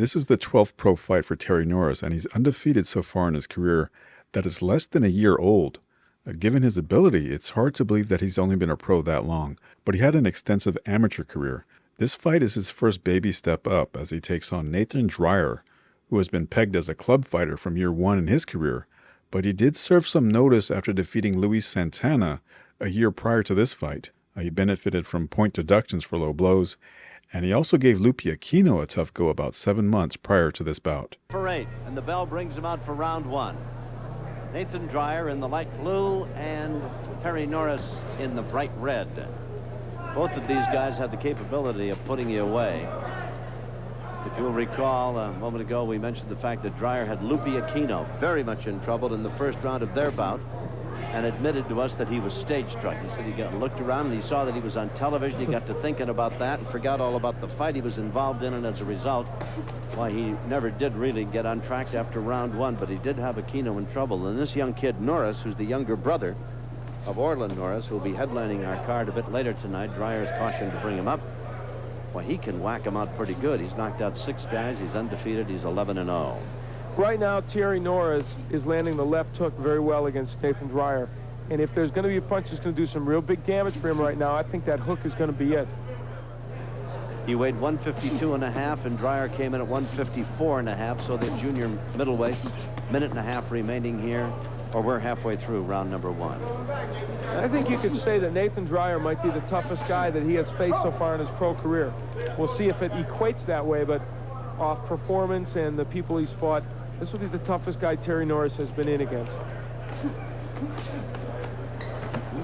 This is the 12th pro fight for Terry Norris, and he's undefeated so far in his career that is less than a year old. Given his ability, it's hard to believe that he's only been a pro that long, but he had an extensive amateur career. This fight is his first baby step up as he takes on Nathan Dryer, who has been pegged as a club fighter from year one in his career, but he did serve some notice after defeating Luis Santana a year prior to this fight. He benefited from point deductions for low blows, and he also gave Lupi Aquino a tough go about 7 months prior to this bout. For 8, and the bell brings him out for round 1. Nathan Dryer in the light blue and Terry Norris in the bright red. Both of these guys have the capability of putting you away. If you'll recall, a moment ago we mentioned the fact that Dryer had Lupi Aquino very much in trouble in the first round of their bout and admitted to us that he was stage struck. He said he looked around and he saw that he was on television. He got to thinking about that and forgot all about the fight he was involved in, and as a result, why, he never did really get on track after round 1, but he did have Aquino in trouble. And this young kid, Norris, who's the younger brother of Orland Norris, who will be headlining our card a bit later tonight, Dryer's cautioned to bring him up. Well, he can whack him out pretty good. He's knocked out 6 guys. He's undefeated. He's 11-0. Right now, Terry Norris is landing the left hook very well against Nathan Dryer. And if there's going to be a punch that's going to do some real big damage for him right now, I think that hook is going to be it. He weighed 152.5, and Dryer came in at 154.5, so the junior middleweight, minute and a half remaining here, or we're halfway through round number 1. I think you could say that Nathan Dryer might be the toughest guy that he has faced so far in his pro career. We'll see if it equates that way, but off performance and the people he's fought, this will be the toughest guy Terry Norris has been in against.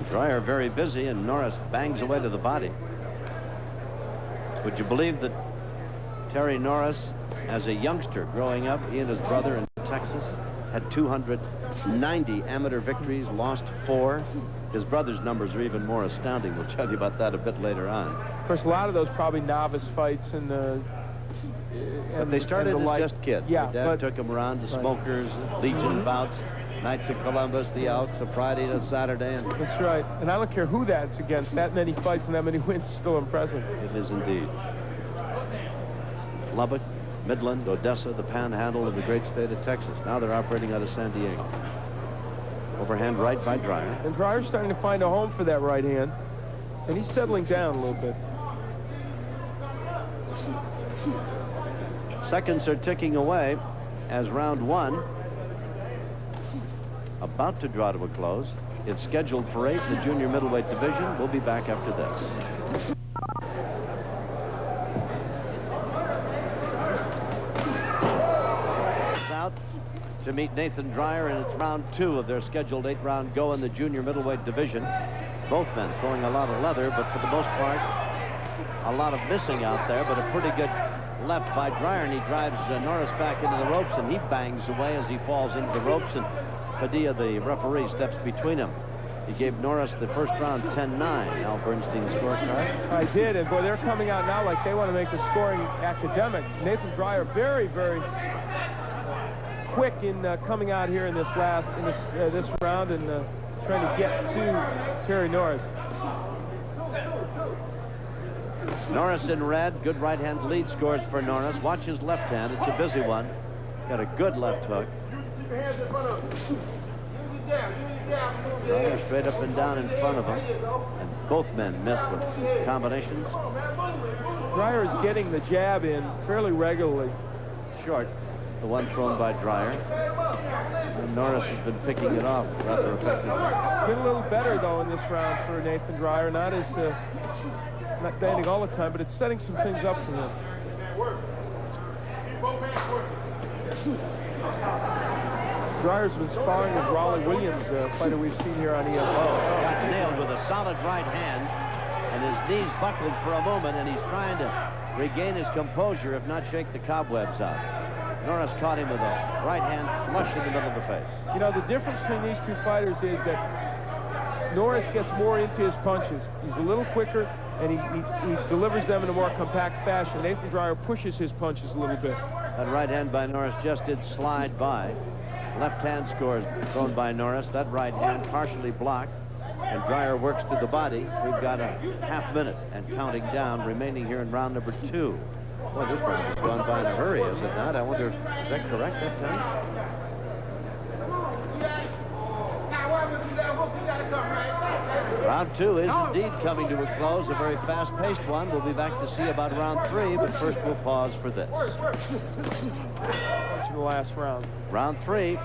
Dryer very busy, and Norris bangs away to the body. Would you believe that Terry Norris, as a youngster growing up, he and his brother in Texas, had 290 amateur victories, lost 4. His brother's numbers are even more astounding. We'll tell you about that a bit later on. Of course, a lot of those probably novice fights, but they started as just kids. Yeah, My dad took them around to Smokers, Legion bouts, Knights of Columbus, the Elks, a Friday to Saturday. And that's right. And I don't care who that's against. That many fights and that many wins is still impressive. It is indeed. Lubbock, Midland, Odessa, the panhandle of the great state of Texas. Now they're operating out of San Diego. Overhand right by Dryer. And Dryer's starting to find a home for that right hand. And he's settling down a little bit. Seconds are ticking away as round 1 about to draw to a close. It's scheduled for 8 in the junior middleweight division. We'll be back after this. Out to meet Nathan Dryer, and it's round 2 of their scheduled 8-round go in the junior middleweight division. Both men throwing a lot of leather, but for the most part, a lot of missing out there, but a pretty good left by Dryer, and he drives Norris back into the ropes, and he bangs away as he falls into the ropes, and Padilla, the referee, steps between him. He gave Norris the first round 10-9. Al Bernstein's scorecard. I did, and boy, they're coming out now like they want to make the scoring academic. Nathan Dryer very, very quick in coming out here in this this round and trying to get to Terry Norris. Norris in red, good right hand lead scores for Norris. Watch his left hand, it's a busy one. Got a good left hook. Dryer straight up and down in front of him, and both men miss with combinations. Dryer is getting the jab in fairly regularly. Short, the one thrown by Dryer. And Norris has been picking it off rather effectively. Been a little better though in this round for Nathan Dryer. Not banding all the time, but it's setting some things up for him. Dryer's been sparring with Raleigh Williams, a fighter we've seen here on ESPN. Got nailed with a solid right hand, and his knees buckled for a moment, and he's trying to regain his composure, if not shake the cobwebs out. Norris caught him with a right hand flush in the middle of the face. You know, the difference between these two fighters is that Norris gets more into his punches. He's a little quicker, and he delivers them in a more compact fashion. Nathan Dryer pushes his punches a little bit. That right hand by Norris just did slide by. Left hand scores thrown by Norris. That right hand partially blocked, and Dryer works to the body. We've got a half minute and counting down remaining here in round number 2. Boy, this round has gone by in a hurry, is it not? I wonder, is that correct that time? Round 2 is indeed coming to a close, a very fast-paced one. We'll be back to see about round 3, but first we'll pause for this. In the last round. Round 3,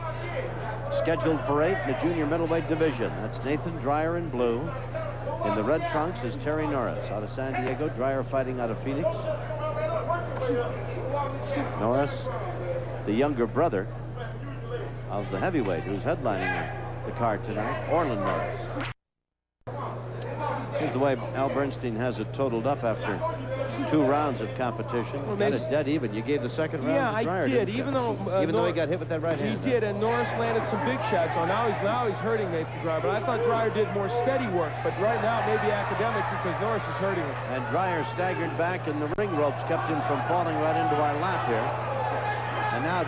scheduled for 8 in the junior middleweight division. That's Nathan Dryer in blue. In the red trunks is Terry Norris out of San Diego. Dryer fighting out of Phoenix. Norris, the younger brother of the heavyweight who's headlining the card tonight, Orland Norris. Here's the way Al Bernstein has it totaled up after 2 rounds of competition. Well, got it dead even. You gave the second round to Dryer. Yeah, I did. Even though he got hit with that right hand. He did, and Norris landed some big shots. So now he's hurting Nathan Dryer. But I thought Dryer did more steady work. But right now it may be academic because Norris is hurting him. And Dryer staggered back, and the ring ropes kept him from falling right into our lap here. And now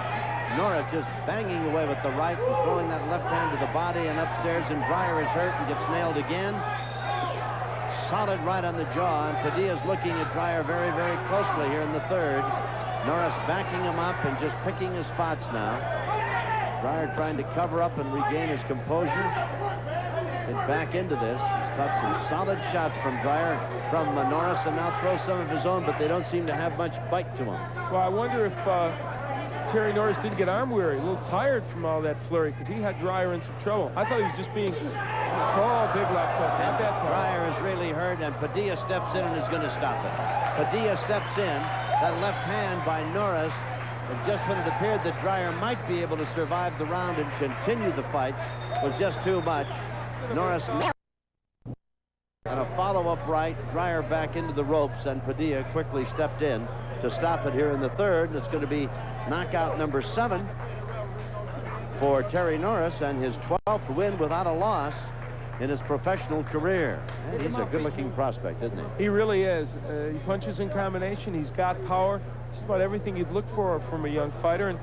Norris just banging away with the right and throwing that left hand to the body and upstairs, and Dryer is hurt and gets nailed again. Solid right on the jaw, and Padilla's looking at Dryer very, very closely here in the third. Norris backing him up and just picking his spots now. Dryer trying to cover up and regain his composure. Get back into this. He's caught some solid shots from Dryer, from Norris, and now throws some of his own, but they don't seem to have much bite to him. Well, I wonder if Terry Norris didn't get arm weary, a little tired from all that flurry, because he had Dryer in some trouble. I thought he was just being, big left hook. Not that time. Dryer is really hurt, and Padilla steps in and is going to stop it. Padilla steps in. That left hand by Norris, and just when it appeared that Dryer might be able to survive the round and continue the fight, was just too much. Norris and a follow-up right, Dryer back into the ropes, and Padilla quickly stepped in to stop it here in the third, and it's going to be knockout number 7 for Terry Norris, and his 12th win without a loss in his professional career. And he's a good-looking prospect, isn't he? He really is. He punches in combination. He's got power. Just about everything you'd look for from a young fighter. And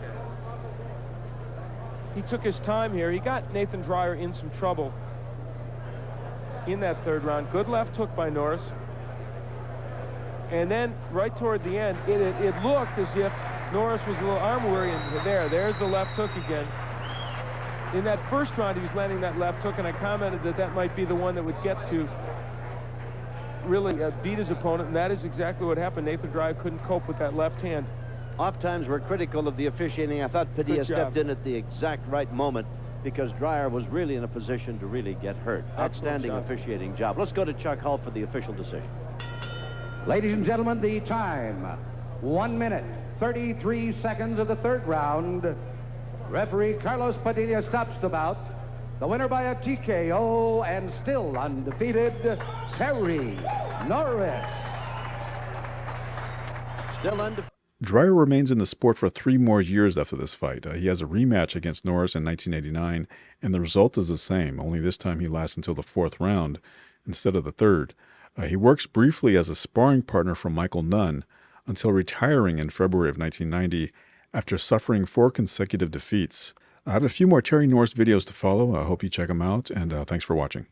he took his time here. He got Nathan Dryer in some trouble in that third round. Good left hook by Norris. And then right toward the end, it looked as if Norris was a little arm weary, and there's the left hook again. In that first round, he was landing that left hook, and I commented that might be the one that would get to really beat his opponent, and that is exactly what happened. Nathan Dryer couldn't cope with that left hand. Oft-times we're critical of the officiating. I thought Padilla stepped in at the exact right moment because Dryer was really in a position to really get hurt. Outstanding officiating job. Let's go to Chuck Hull for the official decision. Ladies and gentlemen, the time, 1 minute, 33 seconds of the third round. Referee Carlos Padilla stops the bout. The winner by a TKO and still undefeated, Terry Norris. Still undefeated. Dryer remains in the sport for 3 more years after this fight. He has a rematch against Norris in 1989, and the result is the same, only this time he lasts until the 4th round instead of the 3rd. He works briefly as a sparring partner for Michael Nunn until retiring in February of 1990 after suffering 4 consecutive defeats. I have a few more Terry Norris videos to follow. I hope you check them out, and thanks for watching.